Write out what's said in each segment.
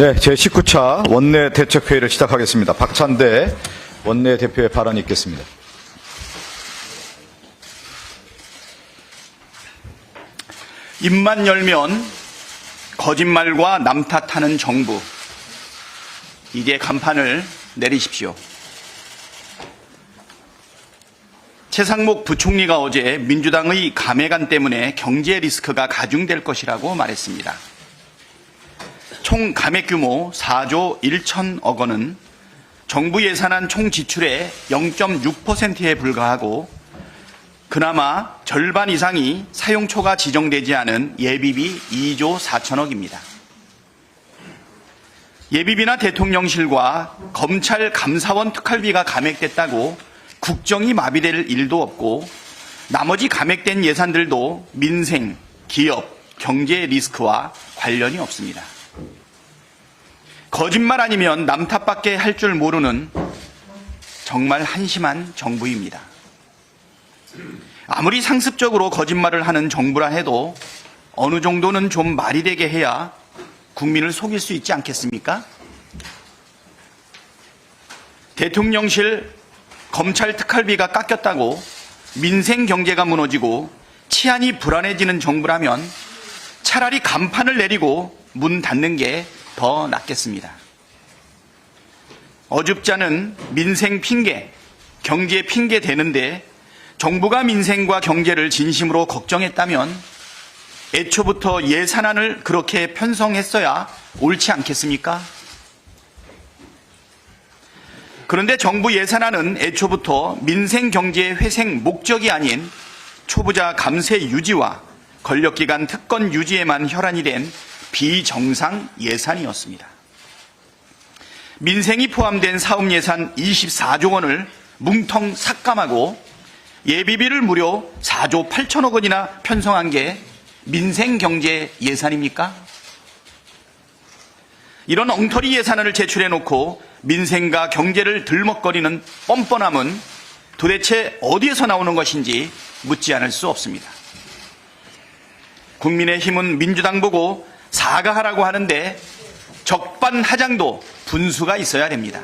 네, 제19차 원내대책회의를 시작하겠습니다. 박찬대 원내대표의 발언이 있겠습니다. 입만 열면 거짓말과 남 탓하는 정부, 이제 간판을 내리십시오. 최상목 부총리가 어제 민주당의 감회관 때문에 경제 리스크가 가중될 것이라고 말했습니다. 총 감액 규모 4조 1천억 원은 정부 예산안 총 지출의 0.6%에 불과하고 그나마 절반 이상이 사용초가 지정되지 않은 예비비 2조 4천억입니다. 예비비나 대통령실과 검찰 감사원 특활비가 감액됐다고 국정이 마비될 일도 없고 나머지 감액된 예산들도 민생, 기업, 경제 리스크와 관련이 없습니다. 거짓말 아니면 남 탓밖에 할 줄 모르는 정말 한심한 정부입니다. 아무리 상습적으로 거짓말을 하는 정부라 해도 어느 정도는 좀 말이 되게 해야 국민을 속일 수 있지 않겠습니까? 대통령실 검찰 특활비가 깎였다고 민생 경제가 무너지고 치안이 불안해지는 정부라면 차라리 간판을 내리고 문 닫는 게 더 낫겠습니다. 어줍잖은 민생 핑계, 경제 핑계 대는데 정부가 민생과 경제를 진심으로 걱정했다면 애초부터 예산안을 그렇게 편성했어야 옳지 않겠습니까? 그런데 정부 예산안은 애초부터 민생 경제 회생 목적이 아닌 초부자 감세 유지와 권력기관 특권 유지에만 혈안이 된 비정상 예산이었습니다. 민생이 포함된 사업 예산 24조 원을 뭉텅 삭감하고 예비비를 무려 4조 8천억 원이나 편성한 게 민생 경제 예산입니까? 이런 엉터리 예산안을 제출해놓고 민생과 경제를 들먹거리는 뻔뻔함은 도대체 어디에서 나오는 것인지 묻지 않을 수 없습니다. 국민의힘은 민주당 보고 사과하라고 하는데 적반하장도 분수가 있어야 됩니다.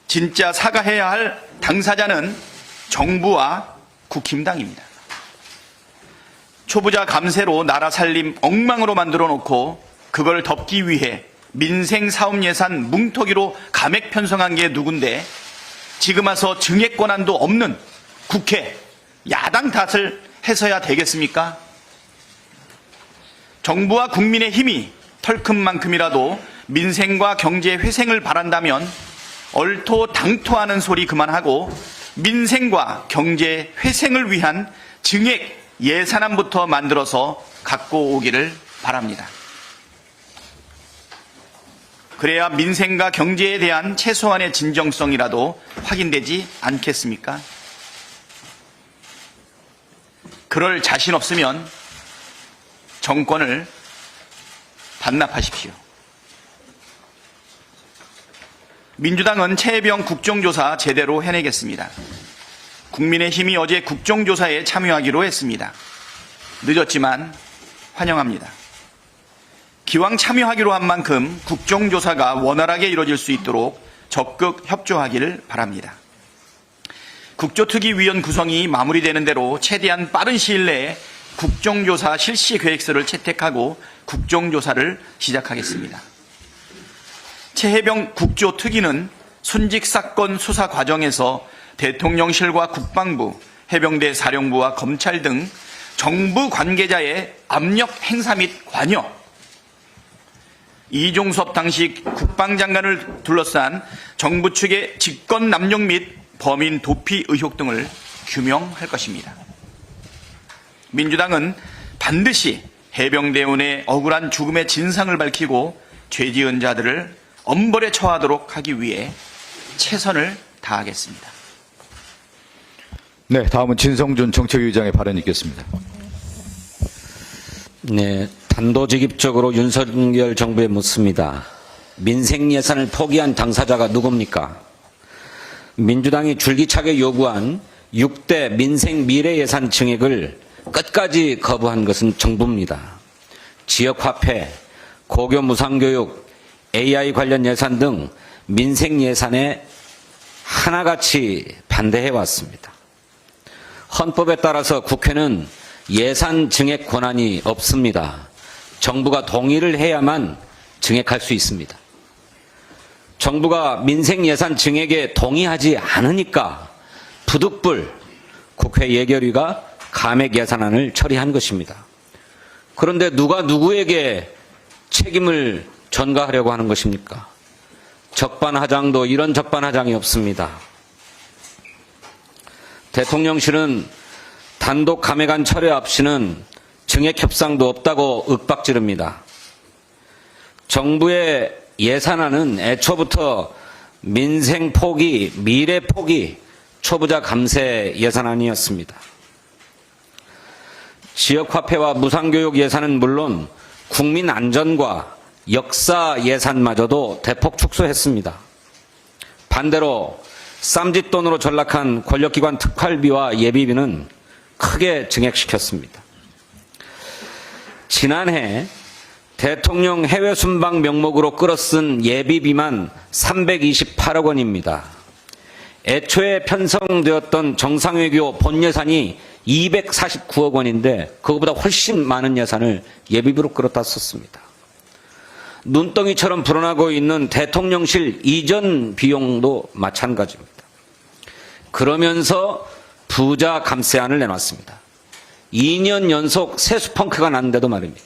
진짜 사과해야 할 당사자는 정부와 국힘당입니다. 초부자 감세로 나라 살림 엉망으로 만들어 놓고 그걸 덮기 위해 민생 사업 예산 뭉터기로 감액 편성한 게 누군데 지금 와서 증액 권한도 없는 국회, 야당 탓을 해서야 되겠습니까? 정부와 국민의힘이 털큰만큼이라도 민생과 경제 회생을 바란다면 얼토당토하는 소리 그만하고 민생과 경제 회생을 위한 증액 예산안부터 만들어서 갖고 오기를 바랍니다. 그래야 민생과 경제에 대한 최소한의 진정성이라도 확인되지 않겠습니까? 그럴 자신 없으면 정권을 반납하십시오. 민주당은 최혜병 국정조사 제대로 해내겠습니다. 국민의힘이 어제 국정조사에 참여하기로 했습니다. 늦었지만 환영합니다. 기왕 참여하기로 한 만큼 국정조사가 원활하게 이루어질 수 있도록 적극 협조하기를 바랍니다. 국조특위위원 구성이 마무리되는 대로 최대한 빠른 시일 내에 국정조사 실시 계획서를 채택하고 국정조사를 시작하겠습니다. 최혜병 국조특위는 순직 사건 수사 과정에서 대통령실과 국방부, 해병대 사령부와 검찰 등 정부 관계자의 압력 행사 및 관여, 이종섭 당시 국방장관을 둘러싼 정부 측의 직권 남용 및 범인 도피 의혹 등을 규명할 것입니다. 민주당은 반드시 해병대원의 억울한 죽음의 진상을 밝히고 죄지은 자들을 엄벌에 처하도록 하기 위해 최선을 다하겠습니다. 네, 다음은 진성준 정책위의장의 발언이 있겠습니다. 네, 단도직입적으로 윤석열 정부에 묻습니다. 민생 예산을 포기한 당사자가 누굽니까? 민주당이 줄기차게 요구한 6대 민생 미래 예산 증액을 끝까지 거부한 것은 정부입니다. 지역화폐, 고교 무상교육, AI 관련 예산 등 민생 예산에 하나같이 반대해 왔습니다. 헌법에 따라서 국회는 예산 증액 권한이 없습니다. 정부가 동의를 해야만 증액할 수 있습니다. 정부가 민생 예산 증액에 동의하지 않으니까 부득불 국회 예결위가 감액 예산안을 처리한 것입니다. 그런데 누가 누구에게 책임을 전가하려고 하는 것입니까? 적반하장도 이런 적반하장이 없습니다. 대통령실은 단독 감액안 철회 없이는 증액 협상도 없다고 윽박지릅니다. 정부의 예산안은 애초부터 민생 포기, 미래 포기, 초부자 감세 예산안이었습니다. 지역화폐와 무상교육 예산은 물론 국민 안전과 역사 예산마저도 대폭 축소했습니다. 반대로 쌈짓돈으로 전락한 권력기관 특활비와 예비비는 크게 증액시켰습니다. 지난해 대통령 해외 순방 명목으로 끌어쓴 예비비만 328억 원입니다. 애초에 편성되었던 정상외교 본 예산이 249억 원인데 그것보다 훨씬 많은 예산을 예비비로 끌어다 썼습니다. 눈덩이처럼 불어나고 있는 대통령실 이전 비용도 마찬가지입니다. 그러면서 부자 감세안을 내놨습니다. 2년 연속 세수 펑크가 났는데도 말입니다.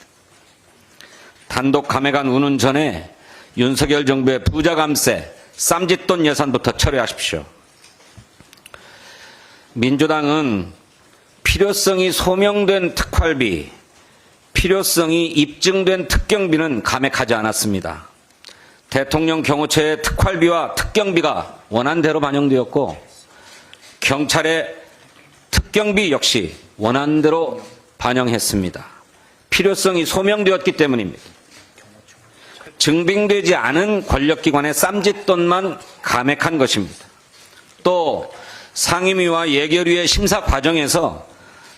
단독 감액안 우는 전에 윤석열 정부의 부자 감세, 쌈짓돈 예산부터 처리하십시오. 민주당은 필요성이 소명된 특활비, 필요성이 입증된 특경비는 감액하지 않았습니다. 대통령 경호처의 특활비와 특경비가 원안대로 반영되었고 경찰의 특경비 역시 원안대로 반영했습니다. 필요성이 소명되었기 때문입니다. 증빙되지 않은 권력기관의 쌈짓돈만 감액한 것입니다. 또 상임위와 예결위의 심사 과정에서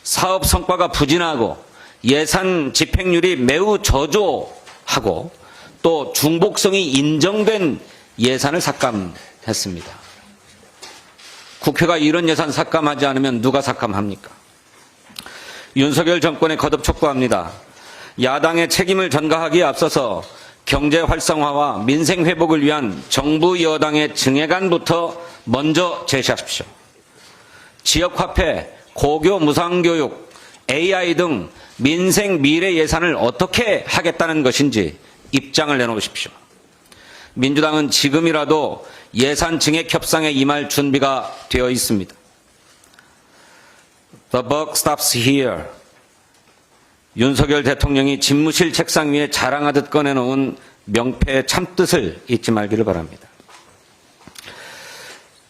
사업 성과가 부진하고 예산 집행률이 매우 저조하고 또 중복성이 인정된 예산을 삭감했습니다. 국회가 이런 예산 삭감하지 않으면 누가 삭감합니까? 윤석열 정권에 거듭 촉구합니다. 야당의 책임을 전가하기에 앞서서 경제 활성화와 민생 회복을 위한 정부 여당의 증액안부터 먼저 제시하십시오. 지역화폐, 고교 무상교육, AI 등 민생 미래 예산을 어떻게 하겠다는 것인지 입장을 내놓으십시오. 민주당은 지금이라도 예산 증액 협상에 임할 준비가 되어 있습니다. The buck stops here. 윤석열 대통령이 집무실 책상 위에 자랑하듯 꺼내놓은 명패의 참뜻을 잊지 말기를 바랍니다.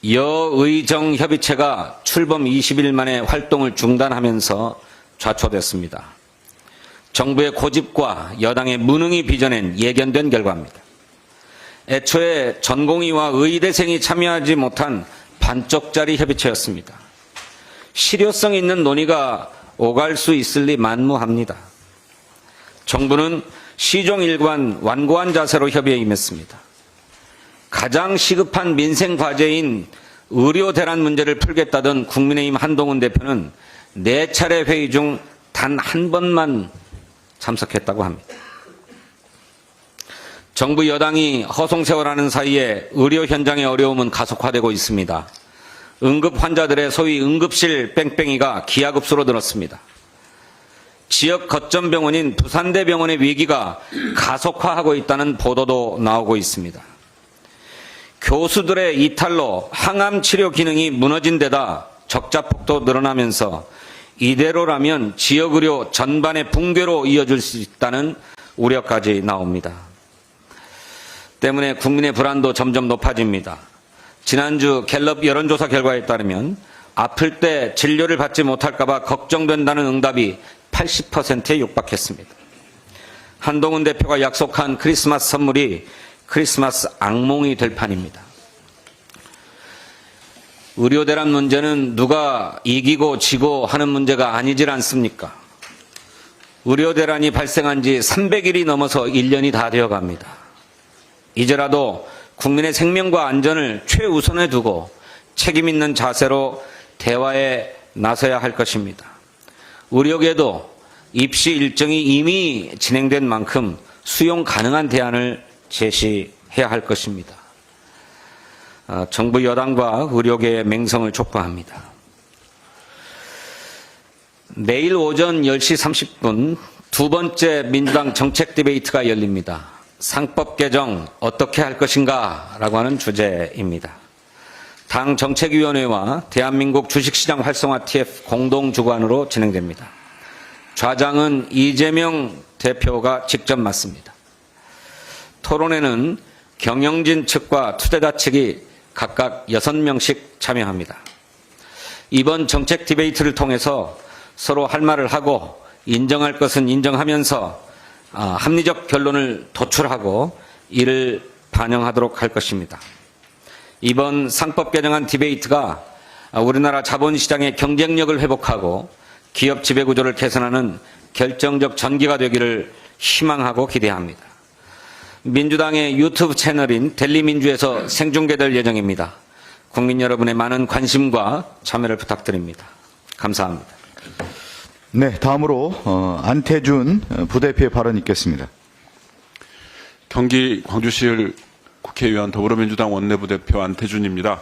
여의정협의체가 출범 20일 만에 활동을 중단하면서 좌초됐습니다. 정부의 고집과 여당의 무능이 빚어낸 예견된 결과입니다. 애초에 전공의와 의대생이 참여하지 못한 반쪽짜리 협의체였습니다. 실효성 있는 논의가 오갈 수 있을 리 만무합니다. 정부는 시종일관 완고한 자세로 협의에 임했습니다. 가장 시급한 민생 과제인 의료 대란 문제를 풀겠다던 국민의힘 한동훈 대표는 4차례 회의 중 단 한 번만 참석했다고 합니다. 정부 여당이 허송세월하는 사이에 의료 현장의 어려움은 가속화되고 있습니다. 응급 환자들의 소위 응급실 뺑뺑이가 기하급수로 늘었습니다. 지역 거점 병원인 부산대병원의 위기가 가속화하고 있다는 보도도 나오고 있습니다. 교수들의 이탈로 항암 치료 기능이 무너진 데다 적자폭도 늘어나면서 이대로라면 지역의료 전반의 붕괴로 이어질 수 있다는 우려까지 나옵니다. 때문에 국민의 불안도 점점 높아집니다. 지난주 갤럽 여론조사 결과에 따르면 아플 때 진료를 받지 못할까 봐 걱정된다는 응답이 80%에 육박했습니다. 한동훈 대표가 약속한 크리스마스 선물이 크리스마스 악몽이 될 판입니다. 의료 대란 문제는 누가 이기고 지고 하는 문제가 아니질 않습니까? 의료 대란이 발생한 지 300일이 넘어서 1년이 다 되어 갑니다. 이제라도 국민의 생명과 안전을 최우선에 두고 책임 있는 자세로 대화에 나서야 할 것입니다. 의료계도 입시 일정이 이미 진행된 만큼 수용 가능한 대안을 제시해야 할 것입니다. 정부 여당과 의료계의 맹성을 촉구합니다. 내일 오전 10시 30분 두 번째 민주당 정책 디베이트가 열립니다. 상법 개정 어떻게 할 것인가 라고 하는 주제입니다. 당 정책위원회와 대한민국 주식시장 활성화 TF 공동 주관으로 진행됩니다. 좌장은 이재명 대표가 직접 맡습니다. 토론회는 경영진 측과 투자자 측이 각각 6명씩 참여합니다. 이번 정책 디베이트를 통해서 서로 할 말을 하고 인정할 것은 인정하면서 합리적 결론을 도출하고 이를 반영하도록 할 것입니다. 이번 상법 개정안 디베이트가 우리나라 자본시장의 경쟁력을 회복하고 기업 지배구조를 개선하는 결정적 전기가 되기를 희망하고 기대합니다. 민주당의 유튜브 채널인 델리민주에서 생중계될 예정입니다. 국민 여러분의 많은 관심과 참여를 부탁드립니다. 감사합니다. 네, 다음으로 안태준 부대표의 발언 있겠습니다. 경기 광주시을 국회의원 더불어민주당 원내부대표 안태준입니다.